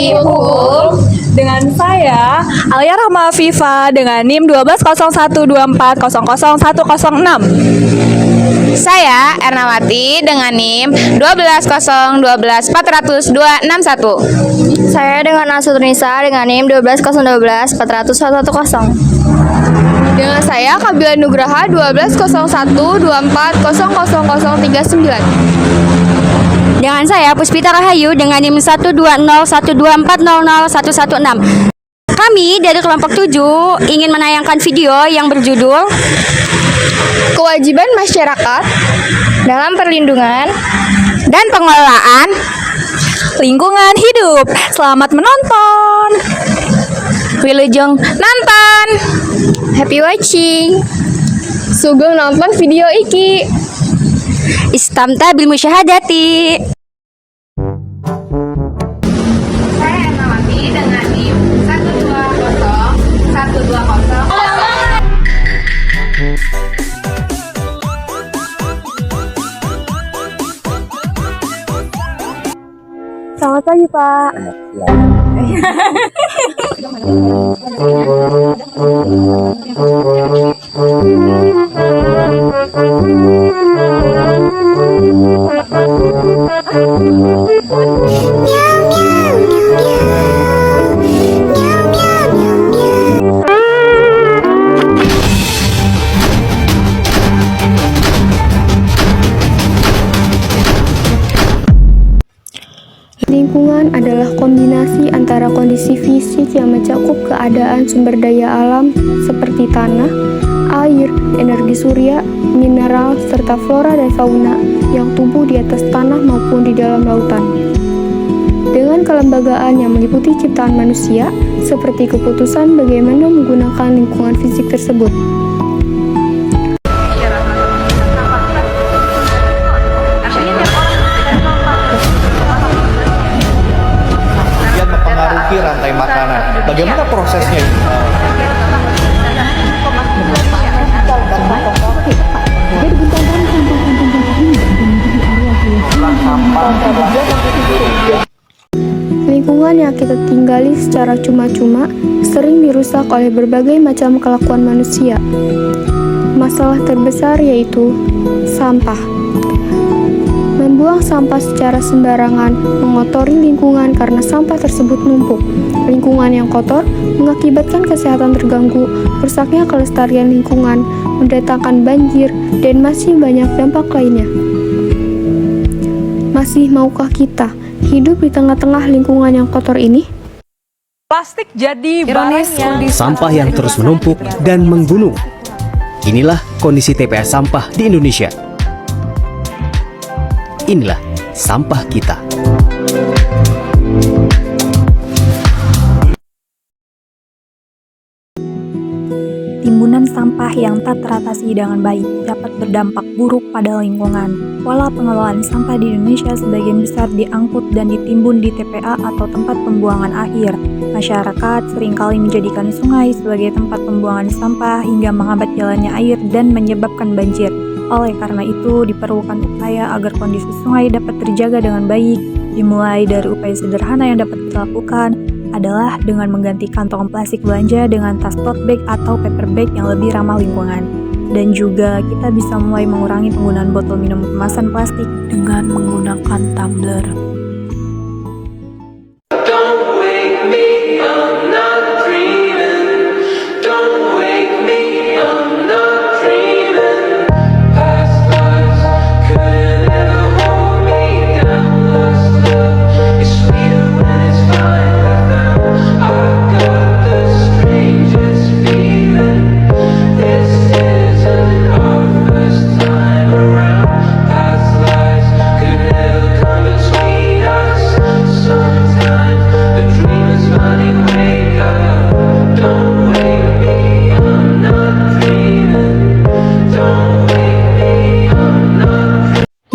FIP Hukum Dengan saya Alia Rahma Afifa dengan NIM 120124001006. Saya Ernawati dengan NIM 120124000261. Saya dengan Asutrinisa dengan NIM 1201240010. Dengan saya Kabila Nugraha 120124000039. Dengan saya Puspita Rahayu dengan NIM 120124001116. Kami dari kelompok 7 ingin menayangkan video yang berjudul Kewajiban masyarakat dalam perlindungan dan pengelolaan Lingkungan hidup. Selamat menonton. Wilujeng nonton. Happy watching. Sugeng nonton video iki. Istamta bil musyahadati. Saya Ernawati dengan NIM 120120. Selamat pagi, Pak. Lingkungan adalah kombinasi antara kondisi fisik yang mencakup keadaan sumber daya alam seperti tanah, air, energi surya, mineral, serta flora dan fauna yang tumbuh di atas tanah maupun di dalam lautan. Dengan kelembagaan yang meliputi ciptaan manusia, seperti keputusan bagaimana menggunakan lingkungan fisik tersebut. Mempengaruhi rantai makanan. Bagaimana prosesnya? Lingkungan yang kita tinggali secara cuma-cuma sering dirusak oleh berbagai macam kelakuan manusia. Masalah terbesar yaitu sampah. Membuang sampah secara sembarangan mengotori lingkungan karena sampah tersebut numpuk. Lingkungan yang kotor mengakibatkan kesehatan terganggu, rusaknya kelestarian lingkungan, mendatangkan banjir, dan masih banyak dampak lainnya. Masih maukah kita hidup di tengah-tengah lingkungan yang kotor ini? Plastik jadi barang yang Sampah yang terus menumpuk dan menggunung. Inilah kondisi TPA sampah di Indonesia. Inilah sampah kita. Timbunan sampah yang tak teratasi dengan baik dapat berdampak buruk pada lingkungan. Pola pengelolaan sampah di Indonesia sebagian besar diangkut dan ditimbun di TPA atau tempat pembuangan akhir. Masyarakat seringkali menjadikan sungai sebagai tempat pembuangan sampah hingga menghambat jalannya air dan menyebabkan banjir. Oleh karena itu, diperlukan upaya agar kondisi sungai dapat terjaga dengan baik. Dimulai dari upaya sederhana yang dapat kita lakukan adalah dengan mengganti kantong plastik belanja dengan tas tote bag atau paper bag yang lebih ramah lingkungan. Dan juga kita bisa mulai mengurangi penggunaan botol minum kemasan plastik dengan menggunakan tumbler. Past lives could never come between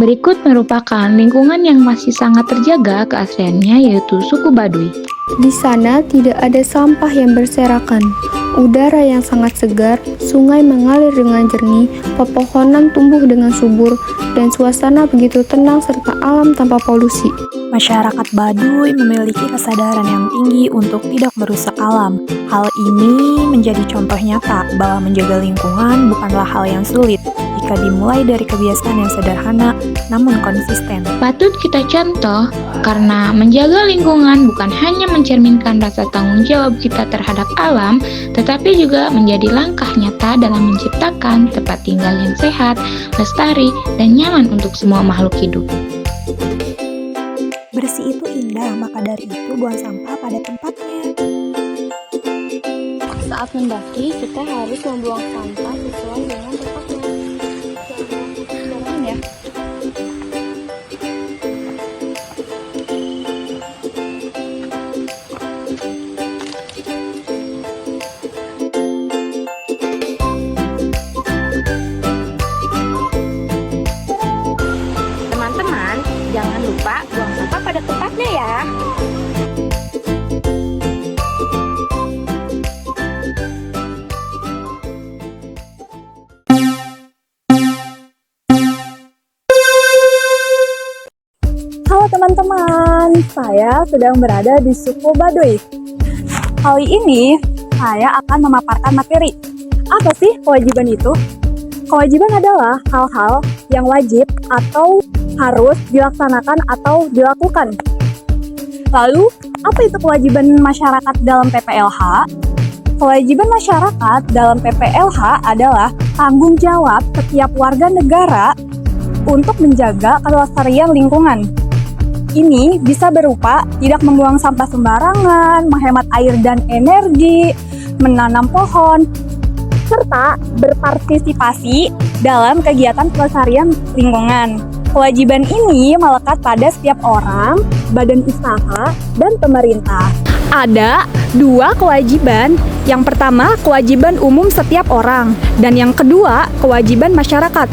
Berikut merupakan lingkungan yang masih sangat terjaga keasliannya, yaitu suku Baduy. Di sana tidak ada sampah yang berserakan, udara yang sangat segar, sungai mengalir dengan jernih, pepohonan tumbuh dengan subur, dan suasana begitu tenang serta alam tanpa polusi. Masyarakat Baduy memiliki kesadaran yang tinggi untuk tidak merusak alam. Hal ini menjadi contoh nyata bahwa menjaga lingkungan bukanlah hal yang sulit jika dimulai dari kebiasaan yang sederhana namun konsisten. Patut kita contoh karena menjaga lingkungan bukan hanya mencerminkan rasa tanggung jawab kita terhadap alam, tetapi juga menjadi langkah nyata dalam menciptakan tempat tinggal yang sehat, lestari, dan nyaman untuk semua makhluk hidup. Bersih itu indah, maka dari itu buang sampah pada tempatnya. Saat mendaki, kita harus membuang sampah sesuai dengan tempatnya. Jangan ya. Teman-teman, jangan lupa buang sampah pada tempatnya ya. Halo teman-teman, saya sedang berada di suku Baduy. Kali ini, saya akan memaparkan materi. Apa sih kewajiban itu? Kewajiban adalah hal-hal yang wajib atau harus dilaksanakan atau dilakukan. Lalu, apa itu kewajiban masyarakat dalam PPLH? Kewajiban masyarakat dalam PPLH adalah tanggung jawab setiap warga negara untuk menjaga kelestarian lingkungan. Ini bisa berupa tidak membuang sampah sembarangan, menghemat air dan energi, menanam pohon, serta berpartisipasi dalam kegiatan pelestarian lingkungan. Kewajiban ini melekat pada setiap orang, badan usaha, dan pemerintah. Ada dua kewajiban. Yang pertama, kewajiban umum setiap orang, dan yang kedua, kewajiban masyarakat.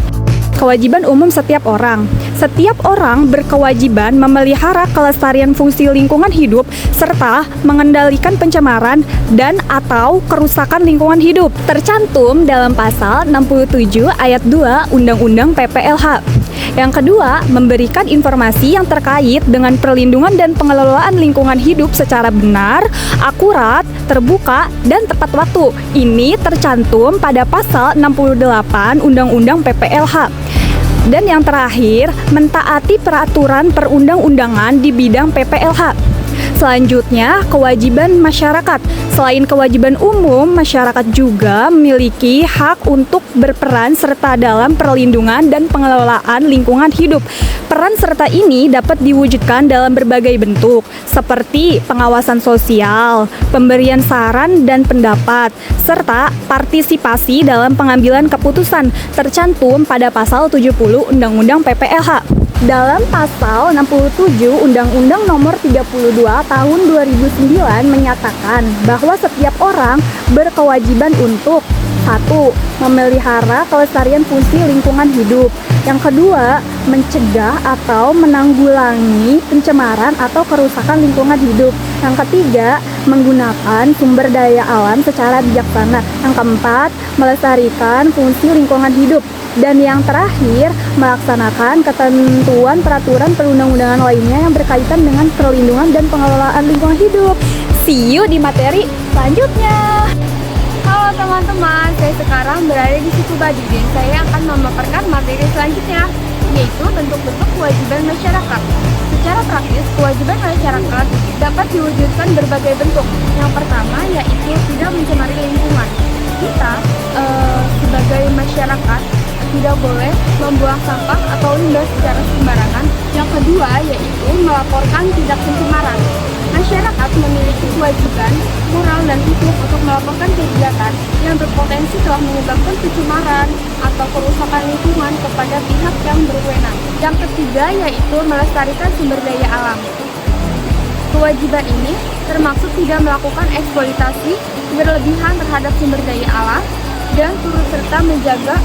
Kewajiban umum setiap orang. Setiap orang berkewajiban memelihara kelestarian fungsi lingkungan hidup serta mengendalikan pencemaran dan atau kerusakan lingkungan hidup. Tercantum dalam pasal 67 ayat 2 Undang-Undang PPLH. Yang kedua, memberikan informasi yang terkait dengan perlindungan dan pengelolaan lingkungan hidup secara benar, akurat, terbuka, dan tepat waktu. Ini tercantum pada pasal 68 Undang-Undang PPLH. Dan yang terakhir, mentaati peraturan perundang-undangan di bidang PPLH. Selanjutnya, kewajiban masyarakat. Selain kewajiban umum, masyarakat juga memiliki hak untuk berperan serta dalam perlindungan dan pengelolaan lingkungan hidup. Peran serta ini dapat diwujudkan dalam berbagai bentuk, seperti pengawasan sosial, pemberian saran dan pendapat, serta partisipasi dalam pengambilan keputusan, tercantum pada pasal 70 Undang-Undang PPLH. Dalam pasal 67 Undang-Undang Nomor 32 Tahun 2009 menyatakan bahwa setiap orang berkewajiban untuk 1. Memelihara kelestarian fungsi lingkungan hidup. Yang kedua, mencegah atau menanggulangi pencemaran atau kerusakan lingkungan hidup. Yang ketiga, menggunakan sumber daya alam secara bijaksana. Yang keempat, melestarikan fungsi lingkungan hidup. Dan yang terakhir, melaksanakan ketentuan peraturan perundang-undangan lainnya yang berkaitan dengan perlindungan dan pengelolaan lingkungan hidup. See you di materi selanjutnya. Halo teman-teman, saya sekarang berada di suku Baduy dan saya akan memaparkan materi selanjutnya, yaitu bentuk-bentuk kewajiban masyarakat. Secara praktis, kewajiban masyarakat dapat diwujudkan berbagai bentuk. Yang pertama yaitu tidak mencemari lingkungan. Kita sebagai masyarakat tidak boleh membuang sampah atau limbah secara sembarangan. Yang kedua yaitu melaporkan tindak pencemaran. Masyarakat memiliki kewajiban moral dan hukum untuk melaporkan kegiatan yang berpotensi telah menyebabkan pencemaran atau kerusakan lingkungan kepada pihak yang berwenang. Yang ketiga yaitu melestarikan sumber daya alam. Kewajiban ini termaksud tidak melakukan eksploitasi berlebihan terhadap sumber daya alam dan turut serta menjaga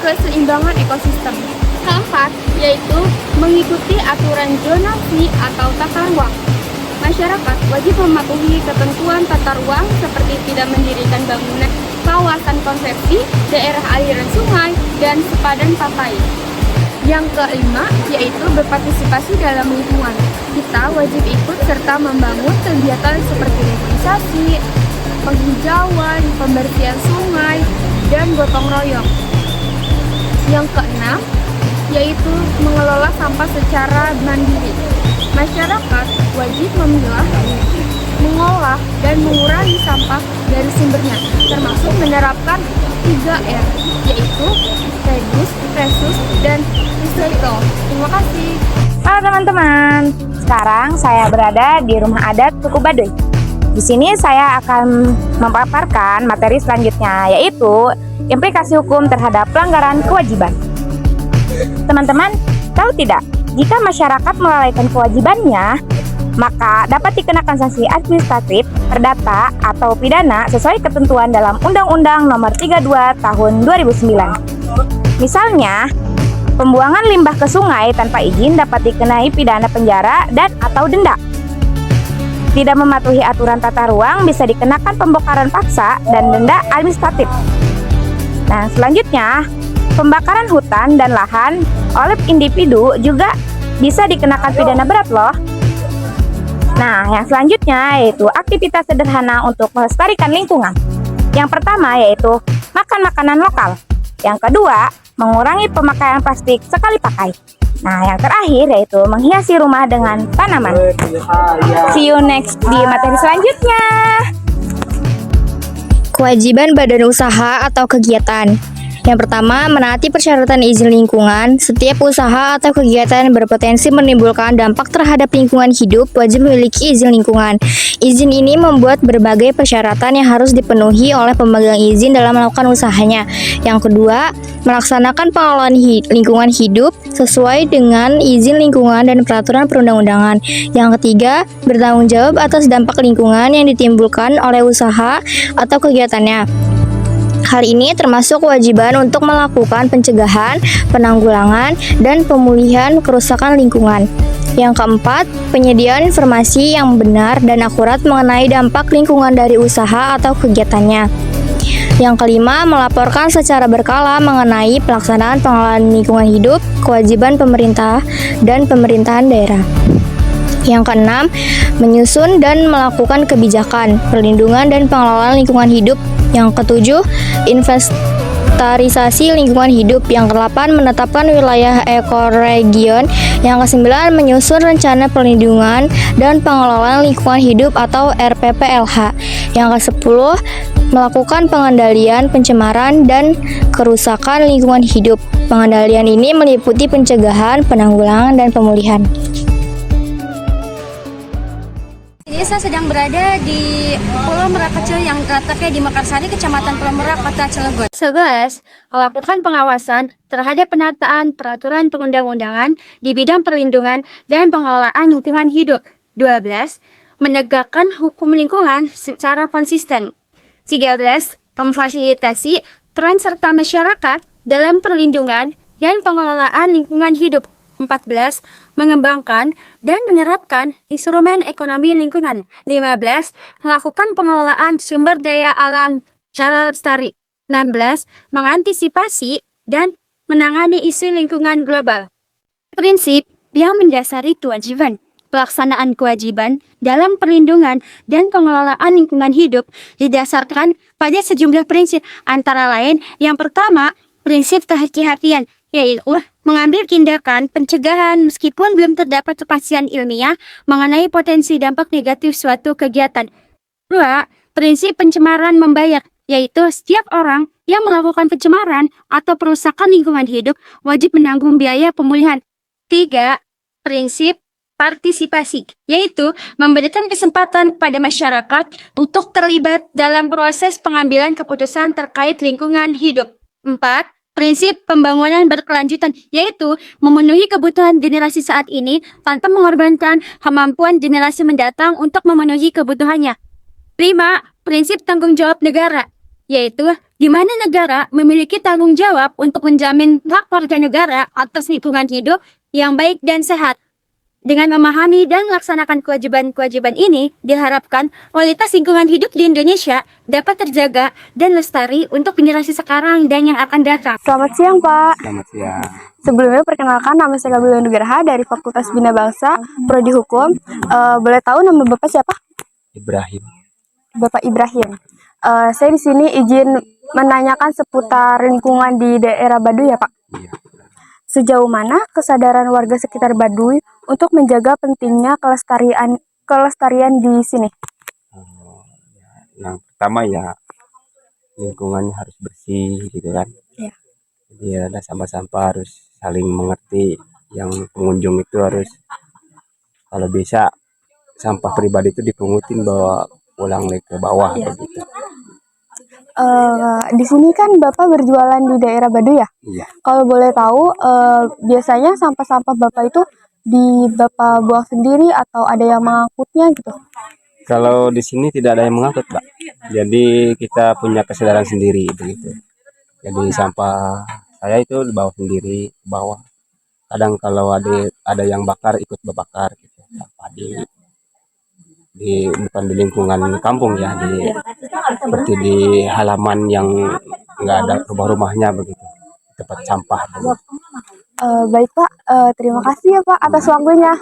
keseimbangan ekosistem. Keempat, yaitu mengikuti aturan zonasi atau tata ruang. Masyarakat wajib mematuhi ketentuan tata ruang seperti tidak mendirikan bangunan kawasan konversi, daerah aliran sungai, dan sepadan pantai. Yang kelima, yaitu berpartisipasi dalam lingkungan. Kita wajib ikut serta membangun kegiatan seperti revitalisasi, penghijauan, pembersihan sungai, dan gotong royong. Yang keenam, yaitu mengelola sampah secara mandiri. Masyarakat wajib memilah, mengolah, dan mengurangi sampah dari sumbernya, termasuk menerapkan 3R, yaitu reduce, reuse, dan recycle. Terima kasih. Halo teman-teman, sekarang saya berada di rumah adat suku Baduy. Di sini saya akan memaparkan materi selanjutnya, yaitu implikasi hukum terhadap pelanggaran kewajiban. Teman-teman, tahu tidak, jika masyarakat melalaikan kewajibannya, maka dapat dikenakan sanksi administratif, perdata, atau pidana sesuai ketentuan dalam Undang-Undang Nomor 32 Tahun 2009. Misalnya, pembuangan limbah ke sungai tanpa izin dapat dikenai pidana penjara dan atau denda. Tidak mematuhi aturan tata ruang bisa dikenakan pembongkaran paksa dan denda administratif. Nah, selanjutnya, pembakaran hutan dan lahan oleh individu juga bisa dikenakan pidana berat loh. Nah, yang selanjutnya yaitu aktivitas sederhana untuk melestarikan lingkungan. Yang pertama yaitu makan makanan lokal. Yang kedua, mengurangi pemakaian plastik sekali pakai. Nah, yang terakhir yaitu menghiasi rumah dengan tanaman. See you next di materi selanjutnya. Kewajiban badan usaha atau kegiatan. Yang pertama, menaati persyaratan izin lingkungan. Setiap usaha atau kegiatan yang berpotensi menimbulkan dampak terhadap lingkungan hidup wajib memiliki izin lingkungan. Izin ini membuat berbagai persyaratan yang harus dipenuhi oleh pemegang izin dalam melakukan usahanya. Yang kedua, melaksanakan pengelolaan lingkungan hidup sesuai dengan izin lingkungan dan peraturan perundang-undangan. Yang ketiga, bertanggung jawab atas dampak lingkungan yang ditimbulkan oleh usaha atau kegiatannya. Hal ini termasuk kewajiban untuk melakukan pencegahan, penanggulangan, dan pemulihan kerusakan lingkungan. Yang keempat, penyediaan informasi yang benar dan akurat mengenai dampak lingkungan dari usaha atau kegiatannya. Yang kelima, melaporkan secara berkala mengenai pelaksanaan pengelolaan lingkungan hidup, kewajiban pemerintah, dan pemerintahan daerah. Yang keenam, menyusun dan melakukan kebijakan, perlindungan dan pengelolaan lingkungan hidup. Yang ketujuh, inventarisasi lingkungan hidup. Yang kedelapan, menetapkan wilayah ekoregion. Yang kesembilan, menyusun rencana perlindungan dan pengelolaan lingkungan hidup atau RPPLH. Yang kesepuluh, melakukan pengendalian pencemaran dan kerusakan lingkungan hidup. Pengendalian ini meliputi pencegahan, penanggulangan, dan pemulihan. Jadi saya sedang berada di Pulau Merak Kecil yang terletaknya di Mekarsari, Kecamatan Pulau Merak, Kota Cilegon. 11. Melakukan pengawasan terhadap penataan peraturan perundang-undangan di bidang perlindungan dan pengelolaan lingkungan hidup. 12. Menegakkan hukum lingkungan secara konsisten. 13. Memfasilitasi peran serta masyarakat dalam perlindungan dan pengelolaan lingkungan hidup. 14. Mengembangkan dan menerapkan instrumen ekonomi lingkungan. 15. Melakukan pengelolaan sumber daya alam secara lestari. 16. Mengantisipasi dan menangani isu lingkungan global. Prinsip yang mendasari kewajiban. Pelaksanaan kewajiban dalam perlindungan dan pengelolaan lingkungan hidup didasarkan pada sejumlah prinsip, antara lain yang pertama, prinsip kehati-hatian, yaitu mengambil tindakan pencegahan meskipun belum terdapat kepastian ilmiah mengenai potensi dampak negatif suatu kegiatan. 2. Prinsip pencemaran membayar, yaitu setiap orang yang melakukan pencemaran atau perusakan lingkungan hidup wajib menanggung biaya pemulihan. 3. Prinsip partisipasi, yaitu memberikan kesempatan kepada masyarakat untuk terlibat dalam proses pengambilan keputusan terkait lingkungan hidup. 4. Prinsip pembangunan berkelanjutan, yaitu memenuhi kebutuhan generasi saat ini tanpa mengorbankan kemampuan generasi mendatang untuk memenuhi kebutuhannya. 5. Prinsip tanggung jawab negara, yaitu di mana negara memiliki tanggung jawab untuk menjamin hak warga negara atas lingkungan hidup yang baik dan sehat. Dengan memahami dan melaksanakan kewajiban-kewajiban ini, diharapkan kualitas lingkungan hidup di Indonesia dapat terjaga dan lestari untuk generasi sekarang dan yang akan datang. Selamat siang, Pak. Selamat siang. Sebelumnya perkenalkan, nama saya Gabriela Nugraha dari Fakultas Bina Bangsa, Prodi Hukum. Boleh tahu nama Bapak siapa? Ibrahim. Bapak Ibrahim. Saya di sini izin menanyakan seputar lingkungan di daerah Baduy ya, Pak. Iya. Sejauh mana kesadaran warga sekitar Baduy untuk menjaga pentingnya kelestarian di sini? Yang pertama ya lingkungannya harus bersih gitu kan. Iya. Jadi ada sampah-sampah harus saling mengerti. Yang pengunjung itu harus kalau bisa sampah pribadi itu dipungutin bawa pulang lagi ke bawah begitu. Di sini kan Bapak berjualan di daerah Baduy ya? Iya. Kalau boleh tahu, biasanya sampah-sampah Bapak itu Bapak buang sendiri atau ada yang mengangkutnya gitu? Kalau di sini tidak ada yang mengangkut, Pak. Jadi kita punya kesadaran sendiri begitu. Jadi sampah saya itu dibawa sendiri ke bawah. Kadang kalau ada yang bakar ikut berbakar gitu. Sampah bukan di lingkungan kampung ya, seperti di halaman yang nggak ada rumah-rumahnya begitu, tempat sampah begitu. Baik Pak, terima kasih ya Pak atas waktunya.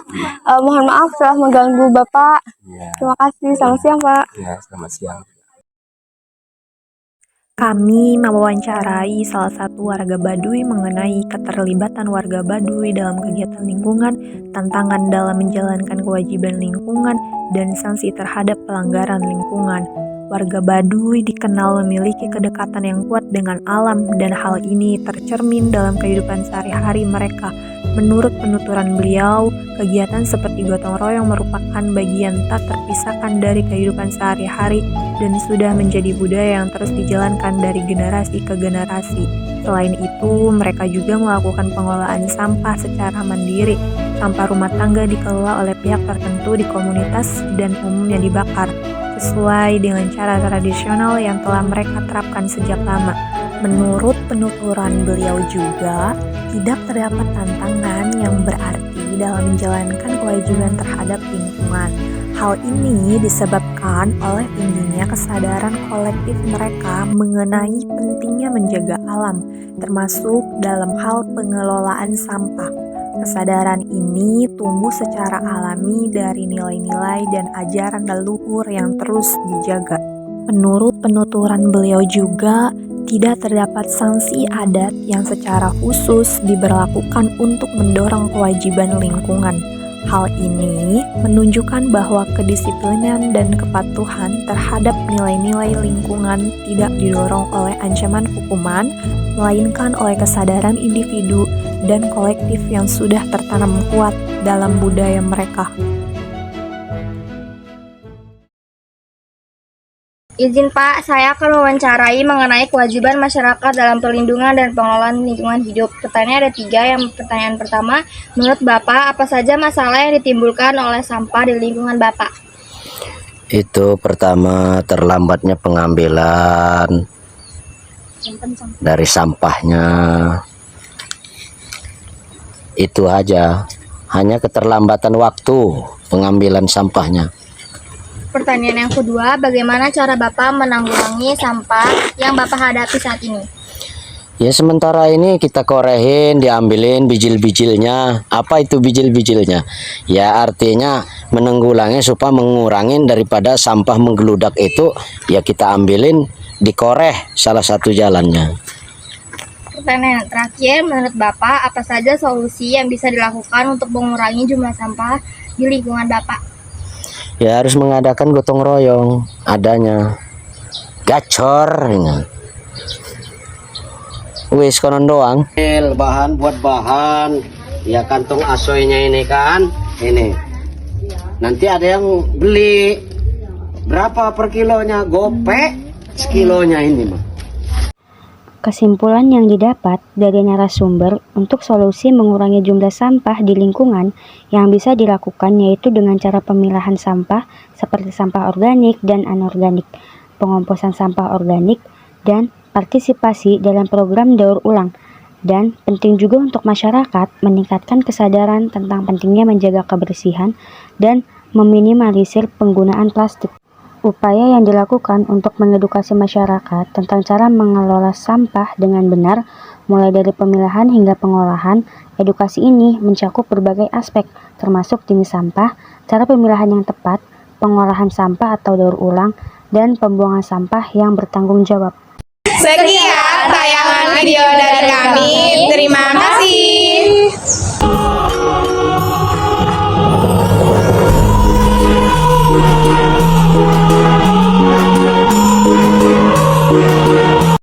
Mohon maaf telah mengganggu Bapak. Ya, Terima kasih, selamat siang Pak. ya, selamat siang. Kami mewawancarai salah satu warga Baduy mengenai keterlibatan warga Baduy dalam kegiatan lingkungan, tantangan dalam menjalankan kewajiban lingkungan, dan sanksi terhadap pelanggaran lingkungan. Warga Baduy dikenal memiliki kedekatan yang kuat dengan alam dan hal ini tercermin dalam kehidupan sehari-hari mereka. Menurut penuturan beliau, kegiatan seperti gotong royong merupakan bagian tak terpisahkan dari kehidupan sehari-hari dan sudah menjadi budaya yang terus dijalankan dari generasi ke generasi. Selain itu, mereka juga melakukan pengelolaan sampah secara mandiri. Sampah rumah tangga dikelola oleh pihak tertentu di komunitas dan umumnya dibakar, sesuai dengan cara tradisional yang telah mereka terapkan sejak lama. Menurut penuturan beliau juga, tidak terdapat tantangan yang berarti dalam menjalankan kewajiban terhadap lingkungan. Hal ini disebabkan oleh tingginya kesadaran kolektif mereka mengenai pentingnya menjaga alam, termasuk dalam hal pengelolaan sampah. Kesadaran ini tumbuh secara alami dari nilai-nilai dan ajaran leluhur yang terus dijaga. Menurut penuturan beliau juga, tidak terdapat sanksi adat yang secara khusus diberlakukan untuk mendorong kewajiban lingkungan. Hal ini menunjukkan bahwa kedisiplinan dan kepatuhan terhadap nilai-nilai lingkungan tidak didorong oleh ancaman hukuman, melainkan oleh kesadaran individu dan kolektif yang sudah tertanam kuat dalam budaya mereka. Izin Pak, saya akan mewawancarai mengenai kewajiban masyarakat dalam perlindungan dan pengelolaan lingkungan hidup. Pertanyaan ada 3. Pertanyaan pertama, menurut Bapak, apa saja masalah yang ditimbulkan oleh sampah di lingkungan Bapak? Itu pertama, terlambatnya pengambilan dari sampahnya. Itu aja, hanya keterlambatan waktu pengambilan sampahnya. Pertanyaan yang kedua, bagaimana cara Bapak menanggulangi sampah yang Bapak hadapi saat ini? Ya sementara ini kita korehin, diambilin bijil-bijilnya. Apa itu bijil-bijilnya? Ya artinya menanggulangi supaya mengurangi daripada sampah menggeludak itu, ya kita ambilin, dikoreh salah satu jalannya. Pertanyaan terakhir, menurut Bapak, apa saja solusi yang bisa dilakukan untuk mengurangi jumlah sampah di lingkungan Bapak? Ya harus mengadakan gotong royong adanya. Gacor ini. Wis konon doang. Bahan buat bahan. Ya kantong asoynya ini kan. Ini. Nanti ada yang beli. Berapa per kilonya? Gopek sekilonya ini mah. Kesimpulan yang didapat dari narasumber untuk solusi mengurangi jumlah sampah di lingkungan yang bisa dilakukan yaitu dengan cara pemilahan sampah seperti sampah organik dan anorganik, pengomposan sampah organik, dan partisipasi dalam program daur ulang. Dan penting juga untuk masyarakat meningkatkan kesadaran tentang pentingnya menjaga kebersihan dan meminimalisir penggunaan plastik. Upaya yang dilakukan untuk mengedukasi masyarakat tentang cara mengelola sampah dengan benar, mulai dari pemilahan hingga pengolahan. Edukasi ini mencakup berbagai aspek, termasuk jenis sampah, cara pemilahan yang tepat, pengolahan sampah atau daur ulang, dan pembuangan sampah yang bertanggung jawab. Sekian tayangan video dari kami. Terima kasih.